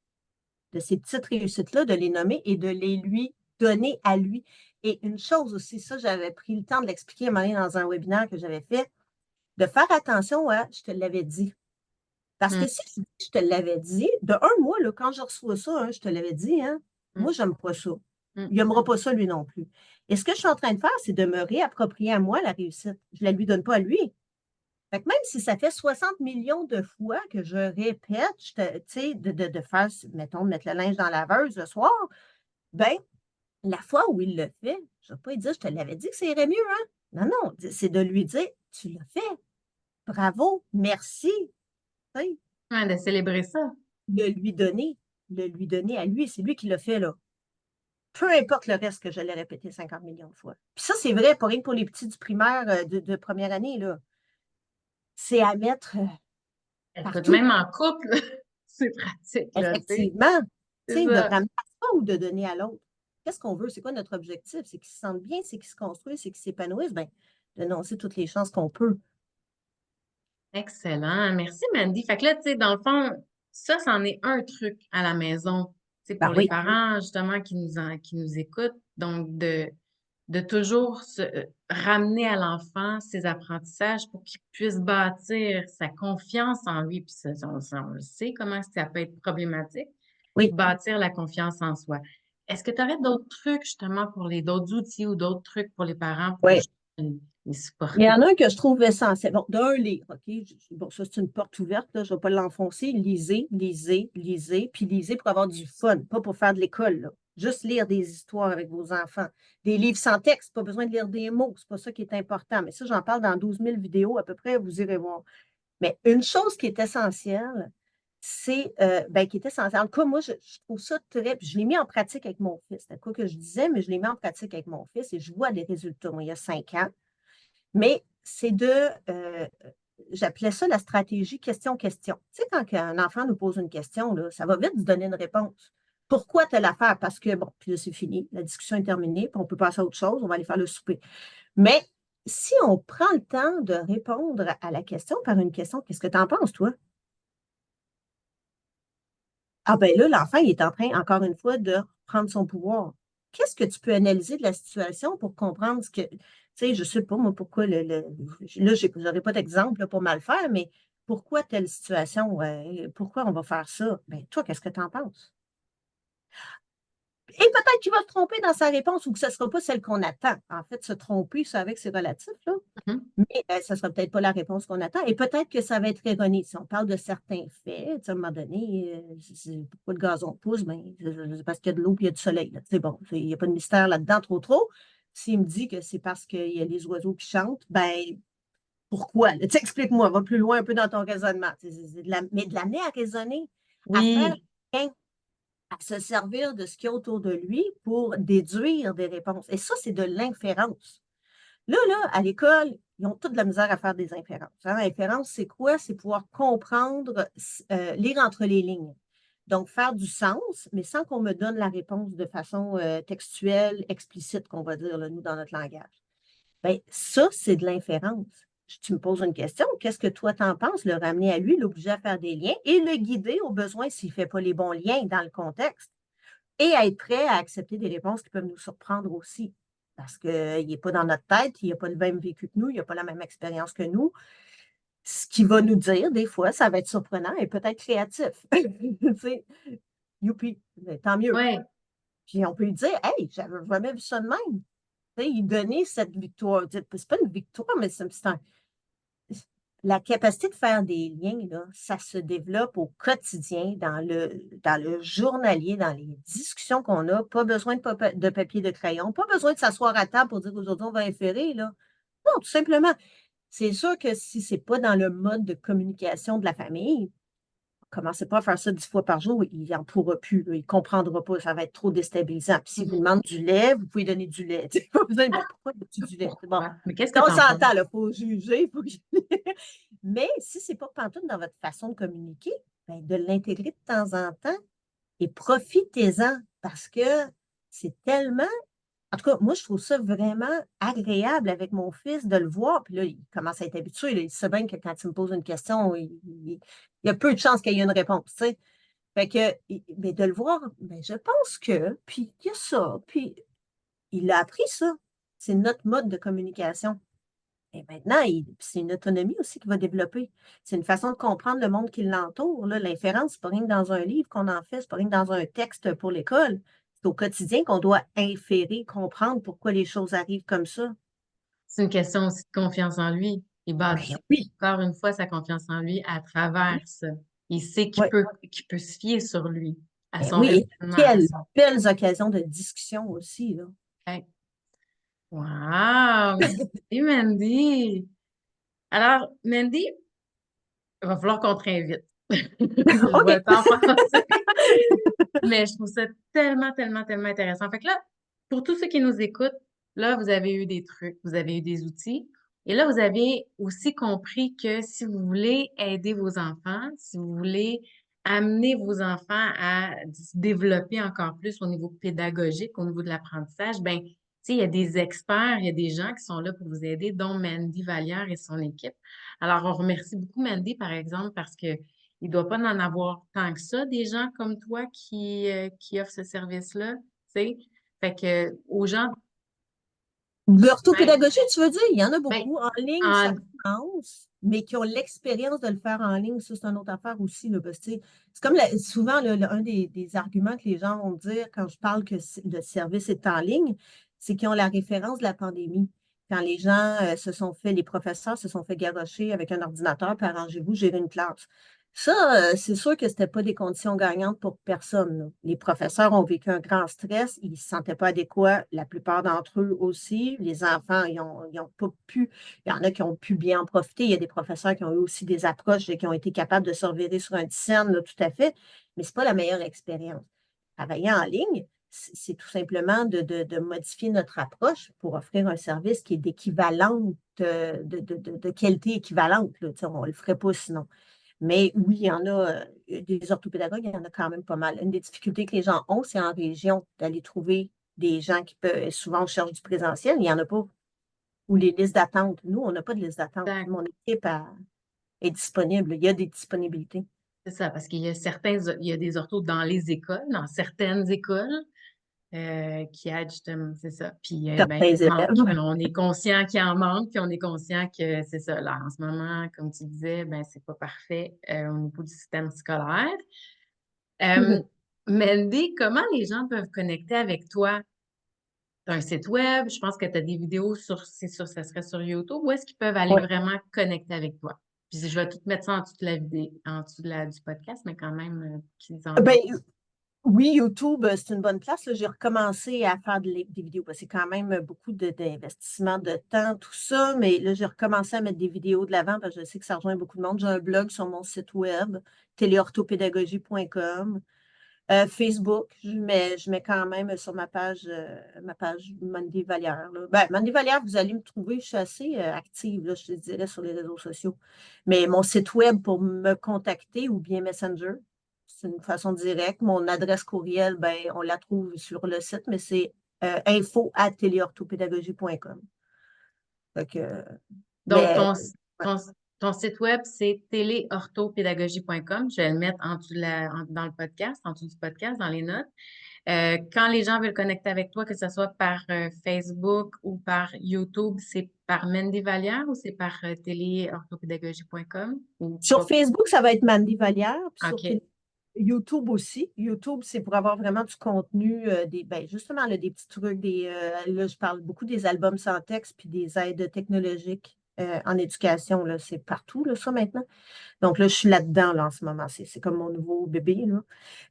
de ces petites réussites-là, de les nommer et de les lui donner à lui. Et une chose aussi, ça, j'avais pris le temps de l'expliquer à un moment donné dans un webinaire que j'avais fait, de faire attention à je te l'avais dit. Parce Mm. que si je te l'avais dit, de un mois, là, quand je reçois ça, hein, je te l'avais dit, hein, Mm. moi, j'aime pas ça. Mm. Il n'aimera pas ça, lui non plus. Et ce que je suis en train de faire, c'est de me réapproprier à moi la réussite. Je ne la lui donne pas à lui. Fait que même si ça fait 60 millions de fois que je répète, tu sais, de faire, mettons, de mettre le linge dans la laveuse le soir, ben, la fois où il le fait, je ne vais pas lui dire, je te l'avais dit que ça irait mieux, hein? Non, non, c'est de lui dire, tu l'as fait. Bravo, merci. Tu sais, Ouais, de célébrer ça. le lui donner, le lui donner à lui, c'est lui qui l'a fait, là. Peu importe le reste que je l'ai répété 50 millions de fois. Puis ça, c'est vrai, pas rien que pour les petits du primaire de première année, là. C'est à mettre Écoute, partout. même en couple, c'est pratique, là, tu sais. Effectivement, tu C'est sais, de ça. ramener à soi ou de donner à l'autre. Qu'est-ce qu'on veut? C'est quoi notre objectif? C'est qu'ils se sentent bien, c'est qu'ils se construisent, c'est qu'ils s'épanouissent. Bien, d'énoncer toutes les chances qu'on peut. Excellent. Merci, Mandy. Fait que là, tu sais, dans le fond, ça, c'en est un truc à la maison. Tu sais, Ben pour les oui, parents, justement, qui nous écoutent. Donc, de toujours se ramener à l'enfant ses apprentissages pour qu'il puisse bâtir sa confiance en lui. Puis ça, on le sait comment ça peut être problématique. oui, Bâtir la confiance en soi. Est-ce que tu aurais d'autres trucs, justement, pour d'autres outils ou d'autres trucs pour les parents pour oui. justement les Il y supporter? en a un que je trouve essentiel. Bon, d'un livre, OK? Bon, ça, c'est une porte ouverte, là, je ne vais pas l'enfoncer. Lisez, lisez, lisez, puis lisez pour avoir du fun, pas pour faire de l'école, là. Juste lire des histoires avec vos enfants. Des livres sans texte, pas besoin de lire des mots, c'est pas ça qui est important. Mais ça, j'en parle dans 12 000 vidéos à peu près, vous irez voir. Mais une chose qui est essentielle, c'est, ben, qui est essentielle. En tout cas, moi, je trouve ça très, puis je l'ai mis en pratique avec mon fils. C'est quoi que je disais, mais je l'ai mis en pratique avec mon fils et je vois des résultats. Moi, il y a 5 ans. Mais c'est j'appelais ça la stratégie question-question. Tu sais, quand un enfant nous pose une question, là, ça va vite de donner une réponse. Pourquoi telle affaire? Parce que, bon, puis là, c'est fini, la discussion est terminée, puis on peut passer à autre chose, on va aller faire le souper. Mais si on prend le temps de répondre à la question par une question, qu'est-ce que tu en penses, toi? Ah ben là, l'enfant, il est en train, encore une fois, de prendre son pouvoir. Qu'est-ce que tu peux analyser de la situation pour comprendre ce que, tu sais, je ne sais pas, moi, pourquoi là, je n'aurai pas d'exemple là, pour mal faire, mais pourquoi telle situation, pourquoi on va faire ça? Ben, toi, qu'est-ce que tu en penses? Et peut-être qu'il va se tromper dans sa réponse ou que ce ne sera pas celle qu'on attend. En fait, se tromper, ça avec, c'est relatif, là. Mhm. Mais ça ne sera peut-être pas la réponse qu'on attend. Et peut-être que ça va être erroné. Si on parle de certains faits, à un moment donné, pourquoi le gazon pousse? Ben, c'est parce qu'il y a de l'eau et il y a du soleil. C'est bon, il n'y a pas de mystère là-dedans trop trop. S'il me dit que c'est parce qu'il y a les oiseaux qui chantent, ben pourquoi? Explique-moi, va plus loin un peu dans ton raisonnement. Mais de l'amener à raisonner, à faire Oui, rien, à se servir de ce qu'il y a autour de lui pour déduire des réponses. Et ça, c'est de l'inférence. Là, à l'école, ils ont toute de la misère à faire des inférences. Hein. L'inférence, c'est quoi? C'est pouvoir comprendre, lire entre les lignes. Donc, faire du sens, mais sans qu'on me donne la réponse de façon textuelle, explicite, qu'on va dire, là, nous, dans notre langage. Bien, ça, c'est de l'inférence. Tu me poses une question, qu'est-ce que toi t'en penses? Le ramener à lui, l'obliger à faire des liens et le guider au besoin s'il ne fait pas les bons liens dans le contexte et à être prêt à accepter des réponses qui peuvent nous surprendre aussi. Parce qu'il n'est pas dans notre tête, il n'a pas le même vécu que nous, il n'a pas la même expérience que nous. Ce qu'il va nous dire, des fois, ça va être surprenant et peut-être créatif. Tu sais, youpi, tant mieux. oui. Puis on peut lui dire, hey, j'avais jamais vu ça de même. Tu sais, il donnait cette victoire. C'est pas une victoire, mais la capacité de faire des liens, là, ça se développe au quotidien, dans le journalier, dans les discussions qu'on a. Pas besoin de papier, de crayon, pas besoin de s'asseoir à table pour dire aujourd'hui on va inférer. Là. Non, tout simplement. C'est sûr que si ce n'est pas dans le mode de communication de la famille, commencez pas à faire ça 10 fois par jour, il n'en pourra plus, là, il ne comprendra pas, ça va être trop déstabilisant. Puis s'il vous Mhm. demande du lait, vous pouvez donner du lait. Pas besoin de bon, pourquoi veux-tu du lait? Bon, Pourquoi? Mais qu'est-ce que on tu en penses? s'entend, il faut juger, faut Mais si ce n'est pas pantoute dans votre façon de communiquer, ben, de l'intégrer de temps en temps et profitez-en parce que c'est tellement en tout cas, moi, je trouve ça vraiment agréable avec mon fils de le voir. Puis là, il commence à être habitué. Là. Il sait bien que quand il me pose une question, il y a peu de chances qu'il y ait une réponse. Tu sais. Fait que, mais de le voir, ben, je pense que, puis il y a ça. Puis il a appris ça. C'est notre mode de communication. Et maintenant, c'est une autonomie aussi qu'il va développer. C'est une façon de comprendre le monde qui l'entoure. Là. L'inférence, c'est pas rien que dans un livre qu'on en fait, c'est pas rien que dans un texte pour l'école. C'est au quotidien qu'on doit inférer, comprendre pourquoi les choses arrivent comme ça. C'est une question aussi de confiance en lui. Il Ben bâtit oui, encore une fois sa confiance en lui à travers ça. Il sait oui, qu'il peut se fier sur lui, à ben son oui. Et raisonnement, à quelles son. belles occasions de discussion aussi, là. Hey. Wow! Merci, Mandy! Alors, Mandy, il va falloir qu'on te réinvite. Je vois OK. le temps passer. Mais je trouve ça tellement, tellement, tellement intéressant. Fait que là, pour tous ceux qui nous écoutent, là, vous avez eu des trucs, vous avez eu des outils. Et là, vous avez aussi compris que si vous voulez aider vos enfants, si vous voulez amener vos enfants à se développer encore plus au niveau pédagogique, au niveau de l'apprentissage, ben, tu sais, il y a des experts, il y a des gens qui sont là pour vous aider, dont Mandy Vallière et son équipe. Alors, on remercie beaucoup Mandy, par exemple, parce que il ne doit pas en avoir tant que ça, des gens comme toi qui offrent ce service-là, tu sais. Fait que aux gens, ben, L'orthopédagogie, tu veux dire? Il y en a ben, beaucoup. En ligne, ça en, commence, mais qui ont l'expérience de le faire en ligne, ça, c'est une autre affaire aussi. Là, parce que, tu sais, c'est comme souvent un des arguments que les gens vont dire quand je parle que le service est en ligne, c'est qu'ils ont la référence de la pandémie. Quand les gens les professeurs se sont fait garrocher avec un ordinateur, puis arrangez-vous, gérer une classe. Ça, c'est sûr que ce n'était pas des conditions gagnantes pour personne. Là. Les professeurs ont vécu un grand stress, ils ne se sentaient pas adéquats, la plupart d'entre eux aussi. Les enfants, ils ont pas pu, il y en a qui ont pu bien en profiter. Il y a des professeurs qui ont eu aussi des approches et qui ont été capables de se revirer sur un dizaine, là, tout à fait, mais ce n'est pas la meilleure expérience. Travailler en ligne, c'est tout simplement de modifier notre approche pour offrir un service qui est d'équivalente, de qualité équivalente. Là. On ne le ferait pas sinon. Mais oui, il y en a des orthopédagogues, il y en a quand même pas mal. Une des difficultés que les gens ont, c'est en région d'aller trouver des gens qui peuvent, souvent on cherche du présentiel, il n'y en a pas. Ou les listes d'attente. Nous, on n'a pas de liste d'attente. Mon équipe est disponible. Il y a des disponibilités. c'est ça, parce qu'il y a il y a des orthos dans les écoles, dans certaines écoles, qui aident justement, c'est ça. Puis, ben, Certains il manque. élèves. On est conscient qu'il en manque, puis on est conscient que c'est ça. Là, en ce moment, comme tu disais, ben, c'est pas parfait au niveau du système scolaire. Euh, Mhm. Mandy, comment les gens peuvent connecter avec toi? Tu as un site web, je pense que tu as des vidéos ça serait sur YouTube. Où est-ce qu'ils peuvent aller Oui. vraiment connecter avec toi? Puis je vais tout mettre ça en dessous de la vidéo, en dessous du podcast, mais quand même qu'ils Ben, entendent. oui, YouTube, c'est une bonne place. Là. J'ai recommencé à faire des vidéos. C'est quand même beaucoup d'investissement de temps, tout ça. Mais là, j'ai recommencé à mettre des vidéos de l'avant parce que je sais que ça rejoint beaucoup de monde. J'ai un blog sur mon site web, téléorthopédagogie.com. Facebook, je mets quand même sur ma page Mandy Vallière. Là. Ben, Mandy Vallière, vous allez me trouver, je suis assez active, là, je te dirais, sur les réseaux sociaux. Mais mon site web pour me contacter ou bien Messenger, c'est une façon directe. Mon adresse courriel, ben, on la trouve sur le site, mais c'est info@téléorthopédagogie.com. Fait que, Donc, mais, ouais. ton, ton site web, c'est téléorthopédagogie.com. Je vais le mettre en dessous dans le podcast, en dessous du podcast, dans les notes. Quand les gens veulent connecter avec toi, que ce soit par Facebook ou par YouTube, c'est par Mandy Vallière ou c'est par téléorthopédagogie.com ou Sur pas? Facebook, ça va être Mandy Vallière. Puis sur OK. YouTube aussi. YouTube, c'est pour avoir vraiment du contenu, ben, justement, là, des petits trucs. Là, je parle beaucoup des albums sans texte puis des aides technologiques en éducation. Là, c'est partout, là, ça, maintenant. Donc là, je suis là-dedans là, en ce moment. C'est comme mon nouveau bébé. Là.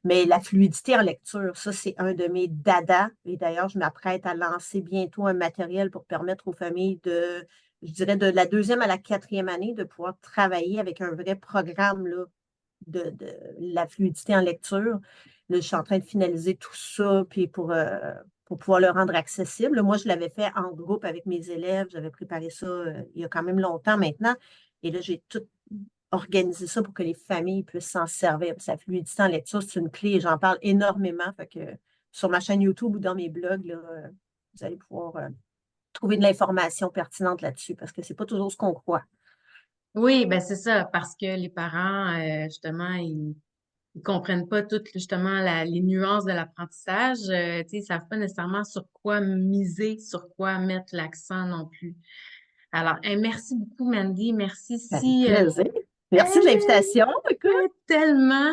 Mais la fluidité en lecture, ça, c'est un de mes dadas. Et d'ailleurs, je m'apprête à lancer bientôt un matériel pour permettre aux familles je dirais, de la deuxième à la quatrième année, de pouvoir travailler avec un vrai programme là, de la fluidité en lecture. Là, je suis en train de finaliser tout ça, puis pour pouvoir le rendre accessible. Moi, je l'avais fait en groupe avec mes élèves. J'avais préparé ça il y a quand même longtemps maintenant. Et là, j'ai tout organisé ça pour que les familles puissent s'en servir. Puis la fluidité en lecture, c'est une clé et j'en parle énormément. Fait que sur ma chaîne YouTube ou dans mes blogs, là, vous allez pouvoir trouver de l'information pertinente là-dessus parce que c'est pas toujours ce qu'on croit. Oui, ben c'est ça, parce que les parents, justement, ils comprennent pas toutes justement les nuances de l'apprentissage. Tu sais, ils savent pas nécessairement sur quoi miser, sur quoi mettre l'accent non plus. Alors, merci beaucoup, Mandy. Merci Ça fait si plaisir. Merci de l'invitation. Écoute. tellement.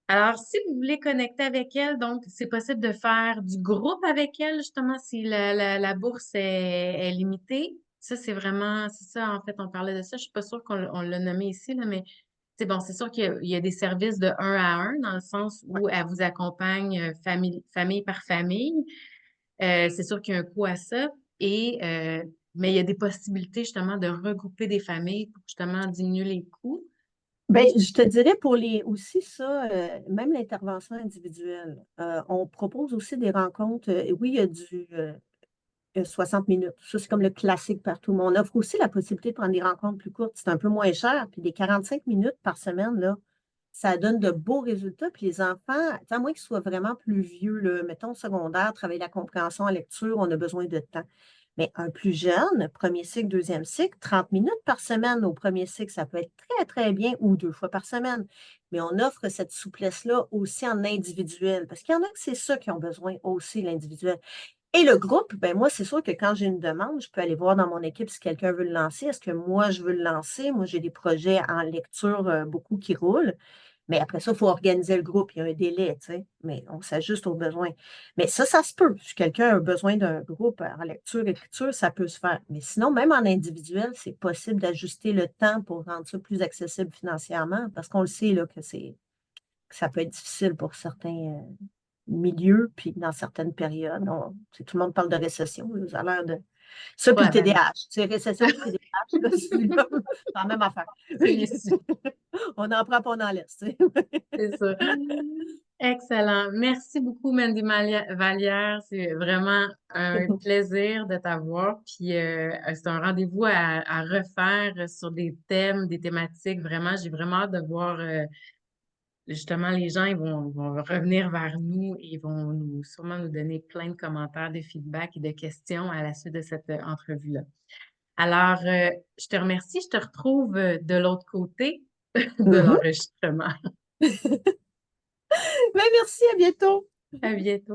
Alors, si vous voulez connecter avec elle, donc c'est possible de faire du groupe avec elle, justement, si la bourse est limitée. Ça, c'est ça, en fait, on parlait de ça. Je suis pas sûre on l'a nommé ici, là, mais c'est bon, c'est sûr qu'il y a des services de un à un, dans le sens où elle vous accompagne famille par famille. C'est sûr qu'il y a un coût à ça. Mais il y a des possibilités, justement, de regrouper des familles pour justement diminuer les coûts. Ben, je te dirais pour les aussi ça, même l'intervention individuelle. On propose aussi des rencontres. Oui, il y a 60 minutes. Ça, c'est comme le classique partout. Mais on offre aussi la possibilité de prendre des rencontres plus courtes. C'est un peu moins cher. Puis des 45 minutes par semaine, là, ça donne de beaux résultats. Puis les enfants, à moins qu'ils soient vraiment plus vieux, là, mettons secondaire, travailler la compréhension en lecture, on a besoin de temps. Mais un plus jeune, premier cycle, deuxième cycle, 30 minutes par semaine au premier cycle, ça peut être très, très bien, ou 2 fois par semaine. Mais on offre cette souplesse-là aussi en individuel, parce qu'il y en a que c'est ça qui ont besoin aussi, l'individuel. Et le groupe, ben moi, c'est sûr que quand j'ai une demande, je peux aller voir dans mon équipe si quelqu'un veut le lancer. Est-ce que moi, je veux le lancer? Moi, j'ai des projets en lecture, beaucoup qui roulent. Mais après ça, il faut organiser le groupe. Il y a un délai, tu sais. Mais on s'ajuste aux besoins. Mais ça se peut. Si quelqu'un a besoin d'un groupe en lecture, écriture, ça peut se faire. Mais sinon, même en individuel, c'est possible d'ajuster le temps pour rendre ça plus accessible financièrement. Parce qu'on le sait, là, que ça peut être difficile pour certains milieux, puis dans certaines périodes. Tout le monde parle de récession. Là, ça a l'air de. Ça, puis Ouais, le ben, TDAH. C'est récession puis TDAH, là, c'est la même affaire. c'est sûr. On en prend, pas on en laisse. Tu sais. C'est ça. Excellent. Merci beaucoup, Mandy Vallière. C'est vraiment un plaisir de t'avoir. Puis c'est un rendez-vous à refaire sur des thèmes, des thématiques. Vraiment, j'ai vraiment hâte de voir justement les gens, ils vont revenir vers nous et ils vont sûrement nous donner plein de commentaires, de feedback et de questions à la suite de cette entrevue-là. Alors, je te remercie. Je te retrouve de l'autre côté de Mhm. l'enregistrement. Ben, merci, à bientôt. À bientôt.